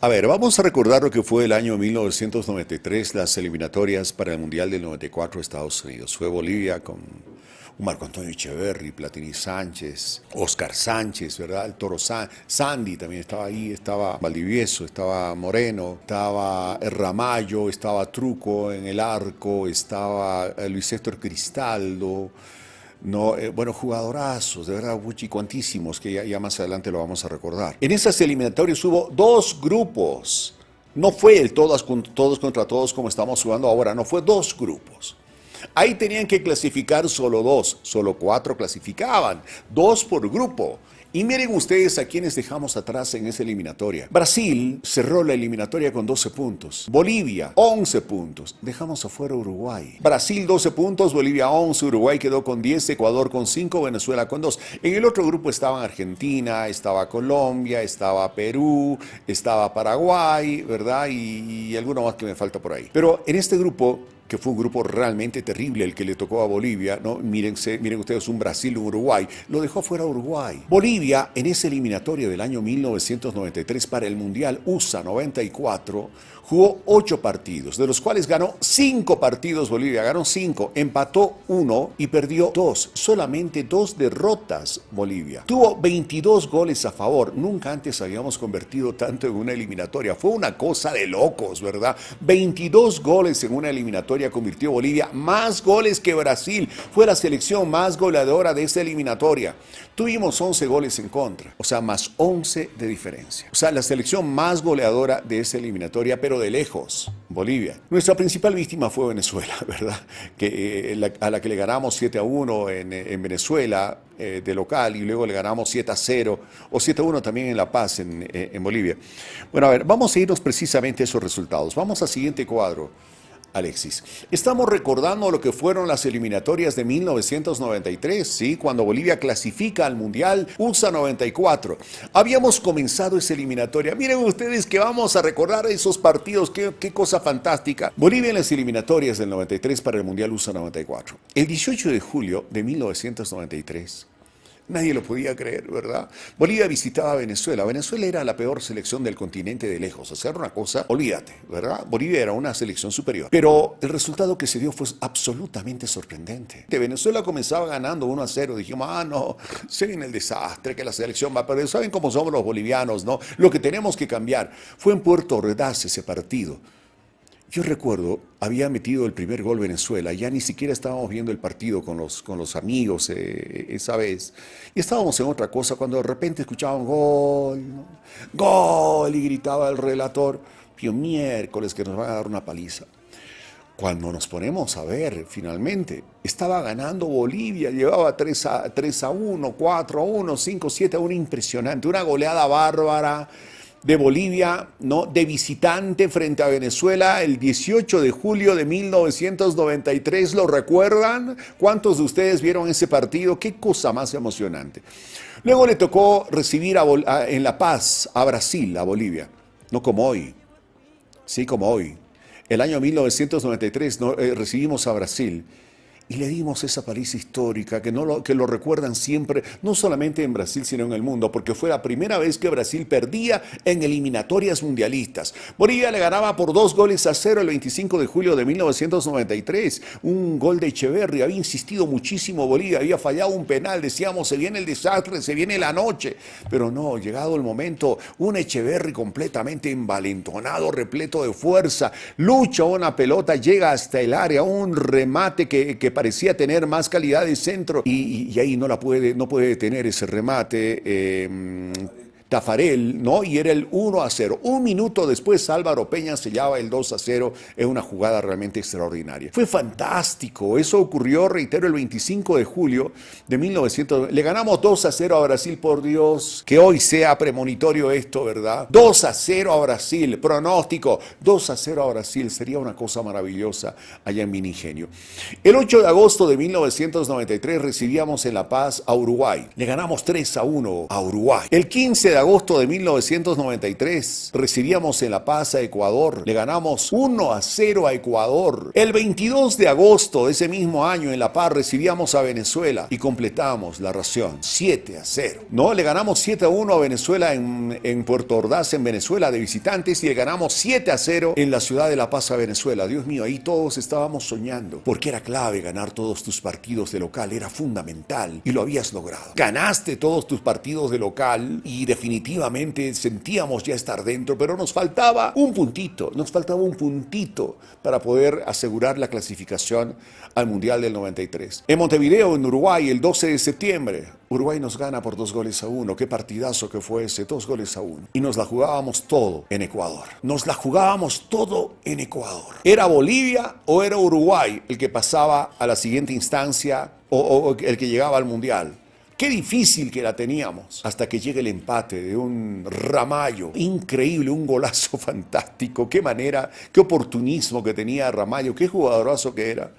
A ver, vamos a recordar lo que fue el año 1993, las eliminatorias para el Mundial del 94 de Estados Unidos. Fue Bolivia con un Marco Antonio Echeverri, Platini Sánchez, Oscar Sánchez, ¿verdad? El Toro Sandy también estaba ahí, estaba Valdivieso, estaba Moreno, estaba Ramallo, estaba Truco en el arco, estaba Luis Héctor Cristaldo. No, bueno, jugadorazos, de verdad, cuantísimos, que ya más adelante lo vamos a recordar. En esas eliminatorias hubo dos grupos. No fue el todos contra todos como estamos jugando ahora, no, fue dos grupos. Ahí tenían que clasificar solo dos, solo 4 clasificaban, 2 por grupo. Y miren ustedes a quienes dejamos atrás en esa eliminatoria. Brasil cerró la eliminatoria con 12 puntos. Bolivia, 11 puntos. Dejamos afuera Uruguay. Brasil 12 puntos, Bolivia 11, Uruguay quedó con 10, Ecuador con 5, Venezuela con 2. En el otro grupo estaban Argentina, estaba Colombia, estaba Perú, estaba Paraguay, ¿verdad? Y alguno más que me falta por ahí. Pero en este grupo, que fue un grupo realmente terrible el que le tocó a Bolivia, ¿no? Miren ustedes, un Brasil, un Uruguay, lo dejó fuera Uruguay. Bolivia, en esa eliminatoria del año 1993 para el Mundial USA 94, jugó 8 partidos, de los cuales ganó 5 partidos Bolivia, ganó 5, empató 1 y perdió 2, solamente 2 derrotas Bolivia. Tuvo 22 goles a favor, nunca antes habíamos convertido tanto en una eliminatoria, fue una cosa de locos, ¿verdad? 22 goles en una eliminatoria convirtió Bolivia, más goles que Brasil, fue la selección más goleadora de esta eliminatoria. Tuvimos 11 goles en contra, o sea, más 11 de diferencia. O sea, la selección más goleadora de esta eliminatoria, pero de lejos, Bolivia. Nuestra principal víctima fue Venezuela, ¿verdad? A la que le ganamos 7-1 en Venezuela, de local, y luego le ganamos 7-0 o 7-1 también en La Paz, en Bolivia. Bueno, a ver, vamos a irnos precisamente a esos resultados. Vamos al siguiente cuadro, Alexis. Estamos recordando lo que fueron las eliminatorias de 1993, ¿sí? Cuando Bolivia clasifica al Mundial USA 94. Habíamos comenzado esa eliminatoria. Miren ustedes que vamos a recordar esos partidos. Qué cosa fantástica. Bolivia en las eliminatorias del 93 para el Mundial USA 94. El 18 de julio de 1993. Nadie lo podía creer, ¿verdad? Bolivia visitaba a Venezuela. Venezuela era la peor selección del continente de lejos. O sea, era una cosa, olvídate, ¿verdad? Bolivia era una selección superior. Pero el resultado que se dio fue absolutamente sorprendente. Venezuela comenzaba ganando 1-0. Dijimos, no, se viene el desastre, que la selección va a perder. ¿Saben cómo somos los bolivianos, no? Lo que tenemos que cambiar. Fue en Puerto Ordaz ese partido. Yo recuerdo, había metido el primer gol Venezuela, ya ni siquiera estábamos viendo el partido con los amigos esa vez, y estábamos en otra cosa cuando de repente escuchaban gol, ¿no? Gol, y gritaba el relator, Pío, miércoles que nos van a dar una paliza. Cuando nos ponemos a ver, finalmente, estaba ganando Bolivia, llevaba 3-1, 4-1, 5-7, impresionante, una goleada bárbara de Bolivia, ¿no? De visitante frente a Venezuela el 18 de julio de 1993. ¿Lo recuerdan? ¿Cuántos de ustedes vieron ese partido? Qué cosa más emocionante. Luego le tocó recibir en La Paz a Brasil, a Bolivia. No como hoy. Sí, como hoy. El año 1993 recibimos a Brasil. Y le dimos esa paliza histórica que lo recuerdan siempre, no solamente en Brasil, sino en el mundo, porque fue la primera vez que Brasil perdía en eliminatorias mundialistas. Bolivia le ganaba por 2-0 el 25 de julio de 1993. Un gol de Echeverri, había insistido muchísimo Bolivia, había fallado un penal, decíamos, se viene el desastre, se viene la noche. Pero no, llegado el momento, un Echeverri completamente envalentonado, repleto de fuerza, lucha una pelota, llega hasta el área, un remate que parecía tener más calidad de centro y ahí no puede detener ese remate. Tafarel, ¿no? Y era el 1-0. Un minuto después Álvaro Peña sellaba el 2-0 en una jugada realmente extraordinaria. Fue fantástico. Eso ocurrió, reitero, el 25 de julio de 1900. Le ganamos 2-0 a Brasil, por Dios. Que hoy sea premonitorio esto, ¿verdad? 2-0 a Brasil. Pronóstico. 2-0 a Brasil. Sería una cosa maravillosa allá en Minigenio. El 8 de agosto de 1993 recibíamos en La Paz a Uruguay. Le ganamos 3-1 a Uruguay. El 15 de agosto de 1993 recibíamos en La Paz a Ecuador. Le ganamos 1-0 a Ecuador. El 22 de agosto de ese mismo año en La Paz recibíamos a Venezuela y completamos la ración 7-0. No, le ganamos 7-1 a Venezuela en Puerto Ordaz, en Venezuela, de visitantes, y le ganamos 7-0 en la ciudad de La Paz a Venezuela. Dios mío, ahí todos estábamos soñando, porque era clave ganar todos tus partidos de local, era fundamental y lo habías logrado. Ganaste todos tus partidos de local y definitivamente sentíamos ya estar dentro, pero nos faltaba un puntito para poder asegurar la clasificación al Mundial del 93. En Montevideo, en Uruguay, el 12 de septiembre, Uruguay nos gana por 2-1. Qué partidazo que fue ese, 2-1. Y nos la jugábamos todo en Ecuador. ¿Era Bolivia o era Uruguay el que pasaba a la siguiente instancia o el que llegaba al Mundial? Qué difícil que la teníamos, hasta que llega el empate de un Ramallo. Increíble, un golazo fantástico. Qué manera, qué oportunismo que tenía Ramallo, qué jugadorazo que era.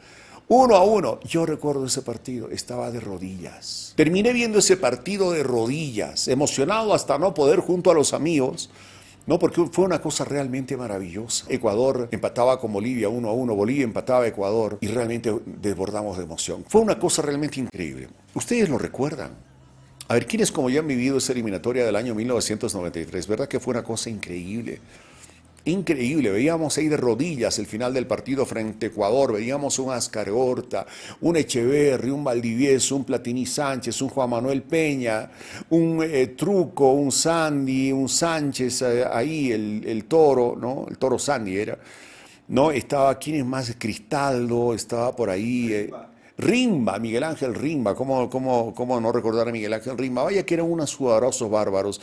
1-1. Yo recuerdo ese partido, estaba de rodillas. Terminé viendo ese partido de rodillas, emocionado hasta no poder junto a los amigos. No, porque fue una cosa realmente maravillosa. Ecuador empataba con Bolivia 1-1, Bolivia empataba a Ecuador y realmente desbordamos de emoción. Fue una cosa realmente increíble. ¿Ustedes lo recuerdan? A ver, ¿quiénes como yo han vivido esa eliminatoria del año 1993? ¿Verdad que fue una cosa increíble? Increíble, veíamos ahí de rodillas el final del partido frente a Ecuador, veíamos un Ascar Horta, un Echeverri, un Valdivieso, un Platini Sánchez, un Juan Manuel Peña, un Truco, un Sandy, un Sánchez, ahí el Toro, ¿no? El Toro Sandy era, ¿no? Estaba, ¿quién es más? Cristaldo, estaba por ahí... Rimba, Miguel Ángel Rimba, ¿cómo no recordar a Miguel Ángel Rimba? Vaya que eran unos jugadorazos bárbaros.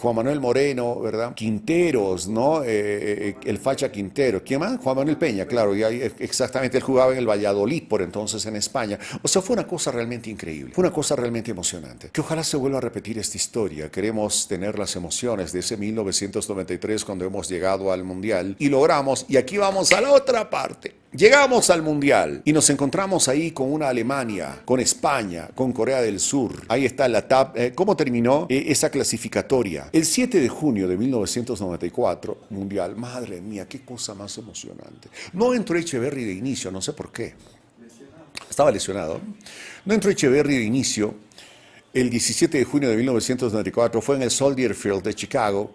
Juan Manuel Moreno, ¿verdad? Quinteros, ¿no? El Facha Quintero. ¿Quién más? Juan Manuel Peña, claro, y ahí, exactamente, él jugaba en el Valladolid por entonces en España. O sea, fue una cosa realmente increíble, fue una cosa realmente emocionante. Que ojalá se vuelva a repetir esta historia. Queremos tener las emociones de ese 1993 cuando hemos llegado al Mundial y logramos, y aquí vamos a la otra parte. Llegamos al Mundial y nos encontramos ahí con una Alemania, con España, con Corea del Sur. Ahí está la tab. ¿Cómo terminó esa clasificatoria? El 7 de junio de 1994, Mundial. Madre mía, qué cosa más emocionante. No entró Echeverri de inicio, no sé por qué. Estaba lesionado. No entró Echeverri de inicio. El 17 de junio de 1994 fue en el Soldier Field de Chicago.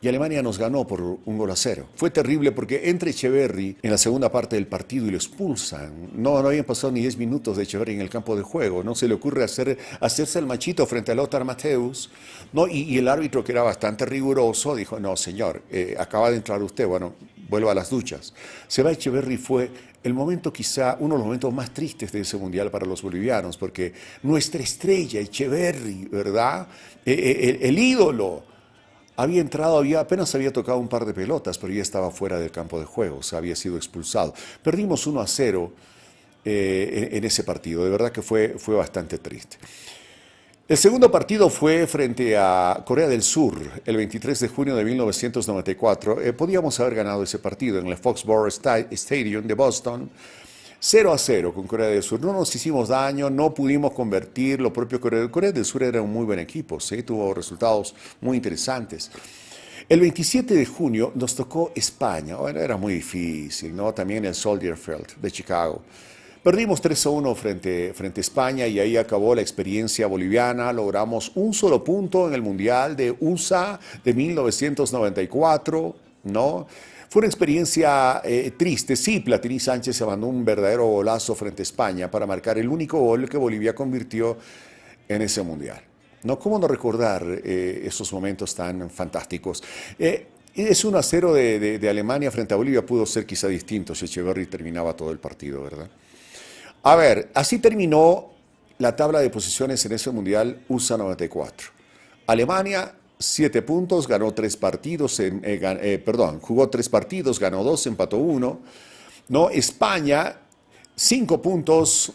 Y Alemania nos ganó por 1-0. Fue terrible porque entra Echeverri en la segunda parte del partido y lo expulsan. No habían pasado ni 10 minutos de Echeverri en el campo de juego. No se le ocurre hacerse el machito frente a Lothar Matthäus, ¿no? Y el árbitro, que era bastante riguroso, dijo, no señor, acaba de entrar usted, bueno, vuelva a las duchas. Se va Echeverri, fue el momento, quizá uno de los momentos más tristes de ese Mundial para los bolivianos, porque nuestra estrella, Echeverri, ¿verdad? El ídolo. Había entrado, apenas había tocado un par de pelotas, pero ya estaba fuera del campo de juego, o sea, había sido expulsado. Perdimos 1-0 en ese partido, de verdad que fue bastante triste. El segundo partido fue frente a Corea del Sur, el 23 de junio de 1994. Podíamos haber ganado ese partido en el Foxborough Stadium de Boston, 0-0 con Corea del Sur. No nos hicimos daño, no pudimos convertir. Lo propio Corea del Sur era un muy buen equipo, ¿sí? Tuvo resultados muy interesantes. El 27 de junio nos tocó España. Bueno, era muy difícil, ¿no? También el Soldier Field de Chicago. Perdimos 3-1 frente a España y ahí acabó la experiencia boliviana. Logramos un solo punto en el Mundial de USA de 1994, ¿no? Fue una experiencia triste. Sí, Platini Sánchez se mandó un verdadero golazo frente a España para marcar el único gol que Bolivia convirtió en ese Mundial. ¿No? ¿Cómo no recordar esos momentos tan fantásticos? Es 1-0 de Alemania frente a Bolivia. Pudo ser quizá distinto si Echeverri terminaba todo el partido, ¿verdad? A ver, así terminó la tabla de posiciones en ese Mundial USA 94. Alemania, 7 puntos, ganó 3 partidos, jugó 3 partidos, ganó 2, empató 1. ¿No? España, 5 puntos,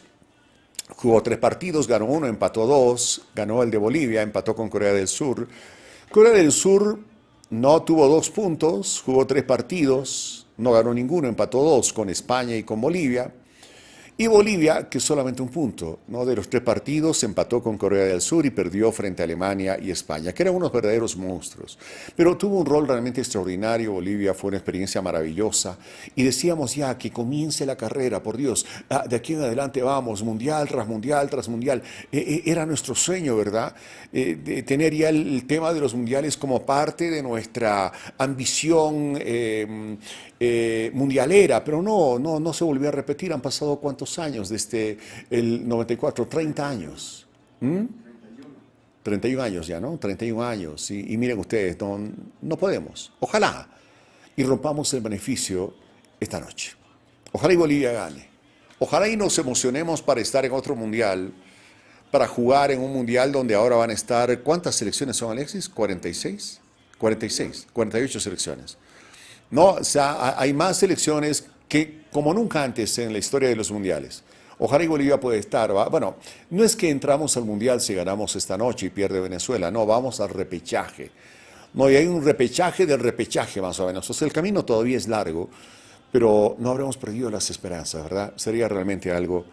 jugó 3 partidos, ganó 1, empató 2, ganó el de Bolivia, empató con Corea del Sur. Corea del Sur no tuvo 2 puntos, jugó 3 partidos, no ganó ninguno, empató 2 con España y con Bolivia. Y Bolivia, que es solamente un punto, ¿no? De los tres partidos, empató con Corea del Sur y perdió frente a Alemania y España, que eran unos verdaderos monstruos. Pero tuvo un rol realmente extraordinario. Bolivia fue una experiencia maravillosa. Y decíamos ya que comience la carrera, por Dios, de aquí en adelante vamos, mundial tras mundial tras mundial. Era nuestro sueño, ¿verdad? De tener ya el tema de los mundiales como parte de nuestra ambición mundialera, pero no se volvió a repetir. Han pasado cuántos años desde el 94, 30 años. ¿Mm? 31 años ya, ¿no? 31 años. Y miren ustedes, no podemos. Ojalá y rompamos el beneficio esta noche. Ojalá y Bolivia gane. Ojalá y nos emocionemos para estar en otro mundial, para jugar en un mundial donde ahora van a estar, ¿cuántas selecciones son, Alexis? 46, 46, 48 selecciones. No, o sea, hay más selecciones que como nunca antes en la historia de los mundiales. Ojalá y Bolivia puede estar, ¿va? Bueno, no es que entramos al mundial si ganamos esta noche y pierde Venezuela, no, vamos al repechaje. No, y hay un repechaje del repechaje más o menos. O sea, el camino todavía es largo, pero no habremos perdido las esperanzas, ¿verdad? Sería realmente algo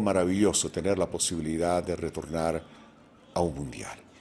maravilloso tener la posibilidad de retornar a un mundial.